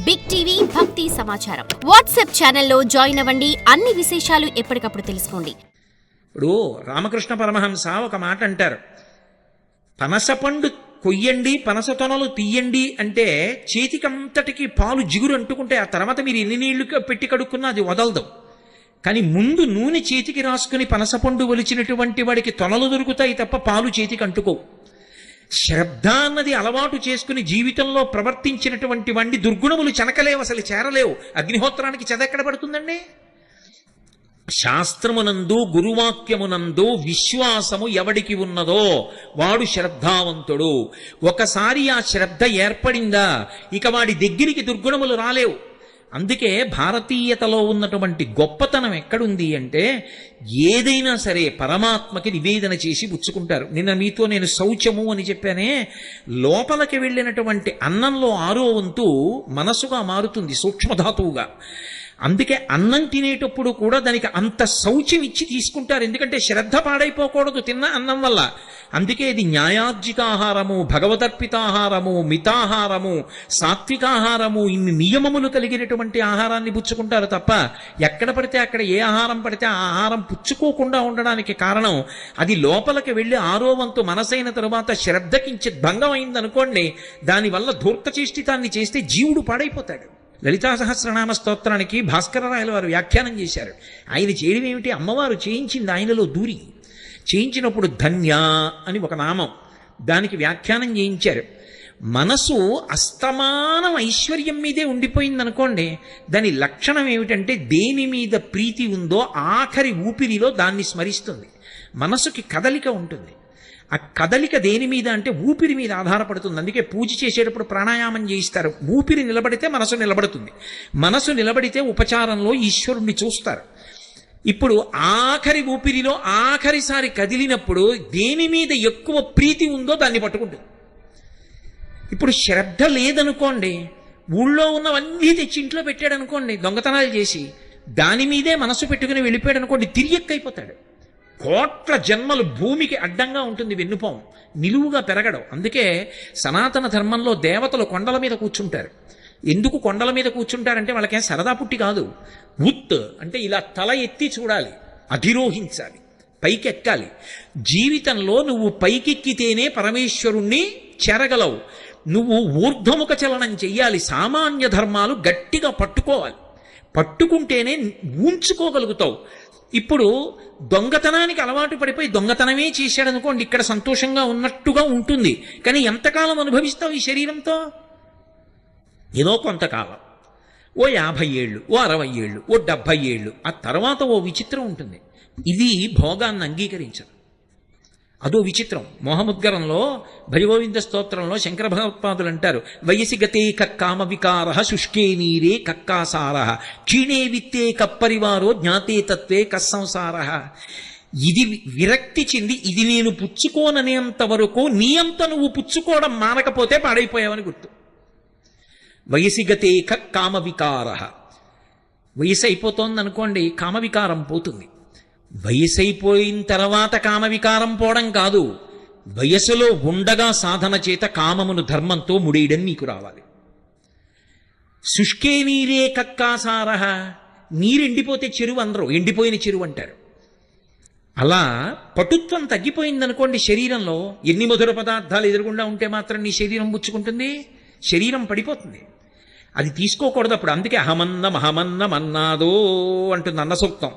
Big TV భక్తి సమాచారం WhatsApp ఛానల్లో జాయిన్ అవ్వండి. అన్ని విశేషాలు ఎప్పటికప్పుడు తెలుసుకోండి. ఇప్పుడు రామకృష్ణ పరమహంస ఒక మాట అంటారు, పనసపండు కొయ్యండి, పనస తొనలు తీయండి అంటే చేతికంతటికి పాలు జిగురు అంటుకుంటే ఆ తర్వాత మీరు ఎన్ని నీళ్లు పెట్టి కడుక్కున్నా అది వదలదు. కానీ ముందు నూనె చేతికి రాసుకుని పనసపండు ఒలిచినటువంటి వాడికి తొనలు దొరుకుతాయి తప్ప పాలు చేతికి అంటుకోవు. శ్రద్ధ అన్నది అలవాటు చేసుకుని జీవితంలో ప్రవర్తించినటువంటి వాడిని దుర్గుణములు చెనకలేవు, అసలు చేరలేవు. అగ్నిహోత్రానికి చెదెక్కడ పడుతుందండి? శాస్త్రమునందు గురువాక్యమునందు విశ్వాసము ఎవడికి ఉన్నదో వాడు శ్రద్ధావంతుడు. ఒకసారి ఆ శ్రద్ధ ఏర్పడిందా ఇక వాడి దగ్గరికి దుర్గుణములు రాలేవు. అందుకే భారతీయతలో ఉన్నటువంటి గొప్పతనం ఎక్కడుంది అంటే ఏదైనా సరే పరమాత్మకి నివేదన చేసి పుచ్చుకుంటారు. నిన్న మీతో నేను శౌచము అని చెప్పానే, లోపలికి వెళ్ళినటువంటి అన్నంలో 6వ వంతు మనసుగా మారుతుంది, సూక్ష్మధాతువుగా. అందుకే అన్నం తినేటప్పుడు కూడా దానికి అంత శౌచ్యం ఇచ్చి తీసుకుంటారు, ఎందుకంటే శ్రద్ధ పాడైపోకూడదు తిన్న అన్నం వల్ల. అందుకే ఇది న్యాయార్జితాహారము, భగవదర్పితాహారము, మితాహారము, సాత్వికాహారము, ఇన్ని నియమములు కలిగినటువంటి ఆహారాన్ని పుచ్చుకుంటారు తప్ప ఎక్కడ పడితే అక్కడ ఏ ఆహారం పడితే ఆ ఆహారం పుచ్చుకోకుండా ఉండడానికి కారణం అది లోపలికి వెళ్ళి 6వ వంతు మనసైన తరువాత శ్రద్ధకించి భంగం అయిందనుకోండి, దానివల్ల ధూర్తచేష్టితాన్ని చేస్తే జీవుడు పాడైపోతాడు. లలితా సహస్రనామ స్తోత్రానికి భాస్కరరాయల వారు వ్యాఖ్యానం చేశారు. ఆయన చేయడం ఏమిటి? అమ్మవారు చేయించింది ఆయనలో దూరి. చేయించినప్పుడు ధన్య అని ఒక నామం, దానికి వ్యాఖ్యానం చేయించారు. మనసు అస్తమానం ఐశ్వర్యం మీదే ఉండిపోయిందనుకోండి, దాని లక్షణం ఏమిటంటే దేని మీద ప్రీతి ఉందో ఆఖరి ఊపిరిలో దాన్ని స్మరిస్తుంది. మనసుకి కదలిక ఉంటుంది. ఆ కదలిక దేని మీద అంటే ఊపిరి మీద ఆధారపడుతుంది. అందుకే పూజ చేసేటప్పుడు ప్రాణాయామం చేయిస్తారు. ఊపిరి నిలబడితే మనసు నిలబడుతుంది. మనసు నిలబడితే ఉపచారంలో ఈశ్వరుణ్ణి చూస్తారు. ఇప్పుడు ఆఖరి ఊపిరిలో ఆఖరిసారి కదిలినప్పుడు దేని మీద ఎక్కువ ప్రీతి ఉందో దాన్ని పట్టుకుంటుంది. ఇప్పుడు శ్రద్ధ లేదనుకోండి, ఊళ్ళో ఉన్నవన్నీ తెచ్చి ఇంట్లో పెట్టాడు అనుకోండి, దొంగతనాలు చేసి దాని మీదే మనసు పెట్టుకుని వెళ్ళిపోయాడు అనుకోండి, తిరియక్కైపోతాడు. కోట్ల జన్మలు భూమికి అడ్డంగా ఉంటుంది వెన్నుపాము, నిలువుగా పెరగడం. అందుకే సనాతన ధర్మంలో దేవతలు కొండల మీద కూర్చుంటారు. ఎందుకు కొండల మీద కూర్చుంటారంటే వాళ్ళకేం సరదా పుట్టి కాదు. ఉత్ అంటే ఇలా తల ఎత్తి చూడాలి, అధిరోహించాలి, పైకెక్కాలి. జీవితంలో నువ్వు పైకెక్కితేనే పరమేశ్వరుణ్ణి చేరగలవు. నువ్వు ఊర్ధ్వముఖ చలనం చెయ్యాలి. సామాన్య ధర్మాలు గట్టిగా పట్టుకోవాలి. పట్టుకుంటేనే ఉంచుకోగలుగుతావు. ఇప్పుడు దొంగతనానికి అలవాటు పడిపోయి దొంగతనమే చేశాడనుకోండి, ఇక్కడ సంతోషంగా ఉన్నట్టుగా ఉంటుంది. కానీ ఎంతకాలం అనుభవిస్తావు ఈ శరీరంతో? ఏదో కొంతకాలం, ఓ 50 ఏళ్ళు, ఓ 60 ఏళ్ళు, ఓ 70 ఏళ్ళు. ఆ తర్వాత ఓ విచిత్రం ఉంటుంది. ఇది భోగాన్ని అంగీకరించదు. అదో విచిత్రం. మోహముద్గరంలో భజగోవింద స్తోత్రంలో శంకర భగవత్పాదులు అంటారు, వయసి గతే కక్కామ వికార శుష్కే నీరే కక్కాసార క్షీణే విత్తే కప్పరివారో జ్ఞాతే తత్వే కస్సంసార. ఇది విరక్తి చెంది ఇది నేను పుచ్చుకోననేంత వరకు నీ అంత నువ్వు పుచ్చుకోవడం మానకపోతే పాడైపోయావని గుర్తు. వయసి గతే కక్కామ వికార. వయసు అయిపోతోంది అనుకోండి, కామవికారం పోతుంది. వయసైపోయిన తర్వాత కామవికారం పోవడం కాదు, వయసులో ఉండగా సాధన చేత కామమును ధర్మంతో ముడేయడం నీకు రావాలి. శుష్కే నీరే కక్కాసారహ. నీరెండిపోతే చెరువు అందరూ ఎండిపోయిన చెరువు అంటారు. అలా పటుత్వం తగ్గిపోయిందనుకోండి శరీరంలో, ఎన్ని మధుర పదార్థాలు ఎదురుగుండా ఉంటే మాత్రం నీ శరీరం పుచ్చుకుంటుంది, శరీరం పడిపోతుంది. అది తీసుకోకూడదు అప్పుడు. అందుకే అహమన్నమన్నాదో అంటుంది అన్న సూక్తం.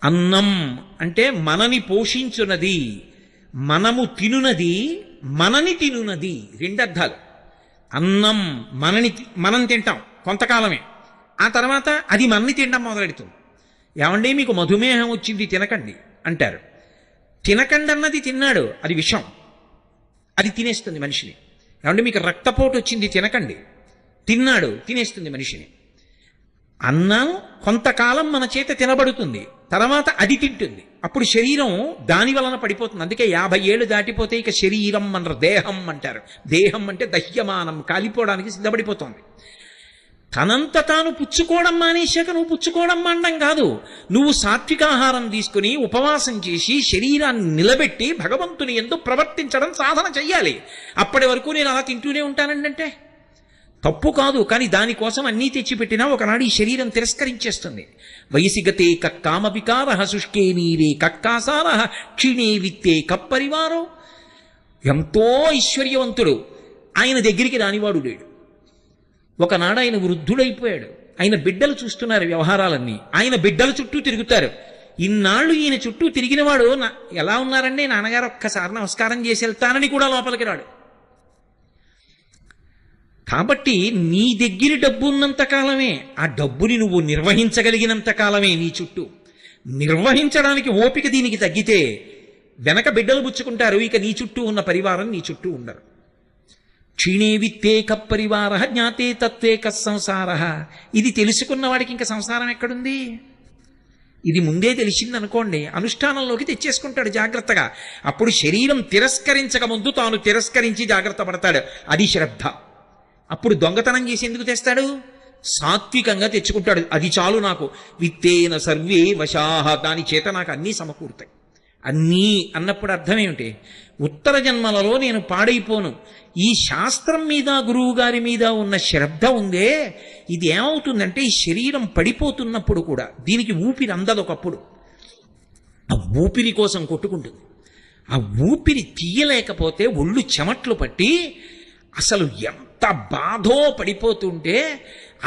అన్నం అంటే మనని పోషించున్నది, మనము తినునది, మనని తినునది. 2 అర్థాలు. అన్నం మనం తింటాం కొంతకాలమే, ఆ తర్వాత అది మనని తినడం మొదలెడుతుంది. ఏమండి మీకు మధుమేహం వచ్చింది తినకండి అంటారు. తినకండి అన్నది తిన్నాడు, అది విషం, అది తినేస్తుంది మనిషిని. ఏమంటే మీకు రక్తపోటు వచ్చింది తినకండి, తిన్నాడు, తినేస్తుంది మనిషిని. అన్నం కొంతకాలం మన చేత తినబడుతుంది, తర్వాత అది తింటుంది, అప్పుడు శరీరం దాని వలన పడిపోతుంది. అందుకే 50 ఏళ్ళు దాటిపోతే ఇక శరీరం అనరు, దేహం అంటారు. దేహం అంటే దహ్యమానం, కాలిపోవడానికి సిద్ధపడిపోతుంది. తనంత తాను పుచ్చుకోవడం మానేశాక నువ్వు పుచ్చుకోవడం మానడం కాదు, నువ్వు సాత్వికాహారం తీసుకుని ఉపవాసం చేసి శరీరాన్ని నిలబెట్టి భగవంతుని యందు ప్రవర్తించడం సాధన చెయ్యాలి. అప్పటి వరకు నేను అలా తింటూనే ఉంటానంటే తప్పు కాదు, కానీ దానికోసం అన్నీ తెచ్చిపెట్టినా ఒకనాడు ఈ శరీరం తిరస్కరించేస్తుంది. వయసిగతే కక్కామ వికార శుష్కే నీరే కక్కాసార క్షీణే విత్తే కప్పరివారో. ఎంతో ఐశ్వర్యవంతుడు, ఆయన దగ్గరికి రానివాడు లేడు. ఒకనాడు ఆయన వృద్ధుడైపోయాడు. ఆయన బిడ్డలు చూస్తున్నారు వ్యవహారాలన్నీ, ఆయన బిడ్డల చుట్టూ తిరుగుతారు. ఇన్నాళ్ళు ఈయన చుట్టూ తిరిగినవాడు ఎలా ఉన్నారండి నాన్నగారు ఒక్కసారి నమస్కారం చేసి వెళ్తానని కూడా లోపలికి రాడు. కాబట్టి నీ దగ్గర డబ్బు ఉన్నంత కాలమే, ఆ డబ్బుని నువ్వు నిర్వహించగలిగినంత కాలమే నీ చుట్టూ. నిర్వహించడానికి ఓపిక దీనికి తగ్గితే వెనక బిడ్డలు పుచ్చుకుంటారు, ఇక నీ చుట్టూ ఉన్న పరివారం నీ చుట్టూ ఉండరు. క్షీణే విత్తే కప్పరివార జ్ఞాతే తత్వే కస్సంసార. ఇది తెలుసుకున్న వాడికి ఇంకా సంసారం ఎక్కడుంది? ఇది ముందే తెలిసిందనుకోండి, అనుష్ఠానంలోకి తెచ్చేసుకుంటాడు జాగ్రత్తగా. అప్పుడు శరీరం తిరస్కరించక ముందు తాను తిరస్కరించి జాగ్రత్త పడతాడు. అది శ్రద్ధ. అప్పుడు దొంగతనం చేసి ఎందుకు తెస్తాడు? సాత్వికంగా తెచ్చుకుంటాడు. అది చాలు నాకు, విత్తేన సర్వే వశాహ, దాని చేత నాకు అన్నీ సమకూరుతాయి. అన్నీ అన్నప్పుడు అర్థం ఏమిటి? ఉత్తర జన్మలలో నేను పాడైపోను. ఈ శాస్త్రం మీద గురువు గారి మీద ఉన్న శ్రద్ధ ఉందే, ఇది ఏమవుతుందంటే ఈ శరీరం పడిపోతున్నప్పుడు కూడా దీనికి ఊపిరి అందదు. ఒకప్పుడు ఆ ఊపిరి కోసం కొట్టుకుంటుంది. ఆ ఊపిరి తీయలేకపోతే ఒళ్ళు చెమట్లు పట్టి అసలు ఎంత బాధో పడిపోతుంటే,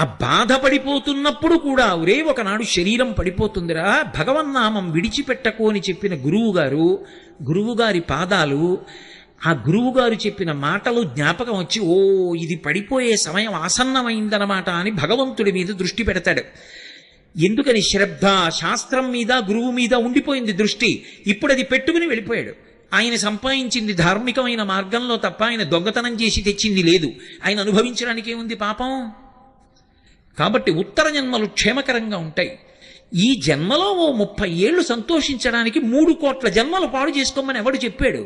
ఆ బాధపడిపోతున్నప్పుడు కూడా ఒరే ఒకనాడు శరీరం పడిపోతుందిరా, భగవన్నామం విడిచిపెట్టకు అని చెప్పిన గురువుగారి పాదాలు, ఆ గురువుగారు చెప్పిన మాటలు జ్ఞాపకం వచ్చి, ఓ ఇది పడిపోయే సమయం ఆసన్నమైందనమాట అని భగవంతుడి మీద దృష్టి పెడతాడు. ఎందుకని? శ్రద్ధ, శాస్త్రం మీద గురువు మీద ఉండిపోయింది దృష్టి. ఇప్పుడు అది పెట్టుకుని వెళ్ళిపోయాడు. ఆయన సంపాదించింది ధార్మికమైన మార్గంలో తప్ప ఆయన దొంగతనం చేసి తెచ్చింది లేదు. ఆయన అనుభవించడానికి ఏముంది పాపం? కాబట్టి ఉత్తర జన్మలు క్షేమకరంగా ఉంటాయి. ఈ జన్మలో ఓ 30 ఏళ్ళు సంతోషించడానికి 3 కోట్ల జన్మలు పాడు చేసుకోమని ఎవడు చెప్పాడు?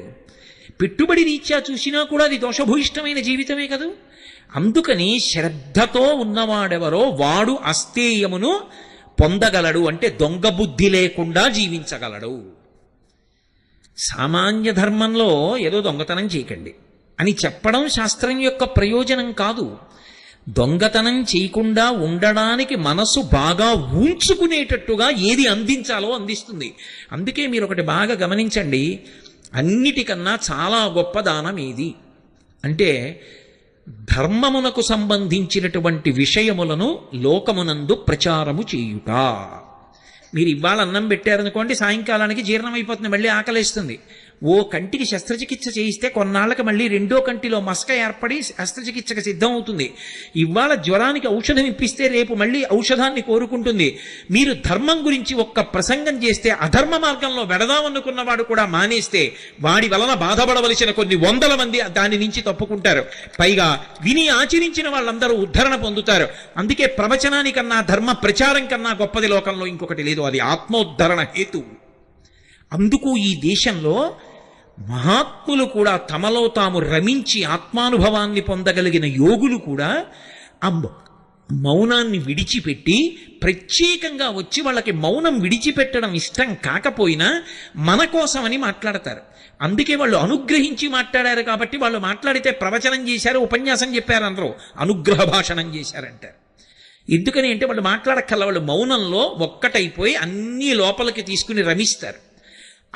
పెట్టుబడి రీత్యా చూసినా కూడా అది దోషభూయిష్టమైన జీవితమే కదా. అందుకని శ్రద్ధతో ఉన్నవాడెవరో వాడు అస్థేయమును పొందగలడు, అంటే దొంగ బుద్ధి లేకుండా జీవించగలడు. సామాన్య ధర్మంలో ఏదో దొంగతనం చేయకండి అని చెప్పడం శాస్త్రం యొక్క ప్రయోజనం కాదు. దొంగతనం చేయకుండా ఉండడానికి మనసు బాగా ఉంచుకునేటట్టుగా ఏది అందించాలో అందిస్తుంది. అందుకే మీరు ఒకటి బాగా గమనించండి, అన్నిటికన్నా చాలా గొప్ప దానం ఏది అంటే ధర్మమునకు సంబంధించినటువంటి విషయములను లోకమునందు ప్రచారము చేయుట. మీరు ఇవాళ అన్నం పెట్టారనుకోండి, సాయంకాలానికి జీర్ణం అయిపోతుంది, మళ్ళీ ఆకలేస్తుంది. ఓ కంటికి శస్త్రచికిత్స చేయిస్తే కొన్నాళ్ళకి మళ్ళీ రెండో కంటిలో మసక ఏర్పడి శస్త్రచికిత్సకు సిద్ధం అవుతుంది. ఇవాళ జ్వరానికి ఔషధం ఇప్పిస్తే రేపు మళ్ళీ ఔషధాన్ని కోరుకుంటుంది. మీరు ధర్మం గురించి ఒక్క ప్రసంగం చేస్తే అధర్మ మార్గంలో వెడదామనుకున్నవాడు కూడా మానేస్తే వాడి వలన బాధపడవలసిన కొన్ని 100 మంది దాని నుంచి తప్పుకుంటారు. పైగా విని ఆచరించిన వాళ్ళందరూ ఉద్ధరణ పొందుతారు. అందుకే ప్రవచనానికన్నా ధర్మ ప్రచారం కన్నా గొప్పది లోకంలో ఇంకొకటి లేదు. అది ఆత్మోద్ధరణ హేతు. అందుకు ఈ దేశంలో మహాత్ములు కూడా తమలో తాము రమించి ఆత్మానుభవాన్ని పొందగలిగిన యోగులు కూడా ఆ మౌనాన్ని విడిచిపెట్టి ప్రత్యేకంగా వచ్చి వాళ్ళకి మౌనం విడిచిపెట్టడం ఇష్టం కాకపోయినా మన కోసమని మాట్లాడతారు. అందుకే వాళ్ళు అనుగ్రహించి మాట్లాడారు కాబట్టి వాళ్ళు మాట్లాడితే ప్రవచనం చేశారు, ఉపన్యాసం చెప్పారు, అందరూ అనుగ్రహ భాషణం చేశారంటారు. ఎందుకని అంటే వాళ్ళు మాట్లాడక్కల, వాళ్ళు మౌనంలో ఒక్కటైపోయి అన్నీ లోపలికి తీసుకుని రమిస్తారు.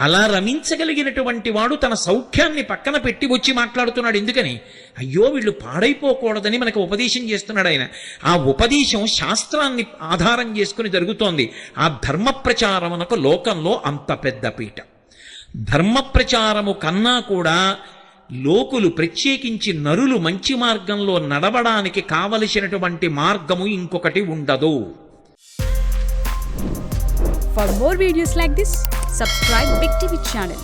అలా రమించగలిగినటువంటి వాడు తన సౌఖ్యాన్ని పక్కన పెట్టి వచ్చి మాట్లాడుతున్నాడు. ఎందుకని? అయ్యో వీళ్ళు పాడైపోకూడదని మనకు ఉపదేశం చేస్తున్నాడు ఆయన. ఆ ఉపదేశం శాస్త్రాన్ని ఆధారం చేసుకుని జరుగుతోంది. ఆ ధర్మ ప్రచారమునకు లోకంలో అంత పెద్ద పీట. ధర్మ ప్రచారము కన్నా కూడా లోకులు, ప్రత్యేకించి నరులు మంచి మార్గంలో నడవడానికి కావలసినటువంటి మార్గము ఇంకొకటి ఉండదు. For more videos like this, subscribe Big TV channel.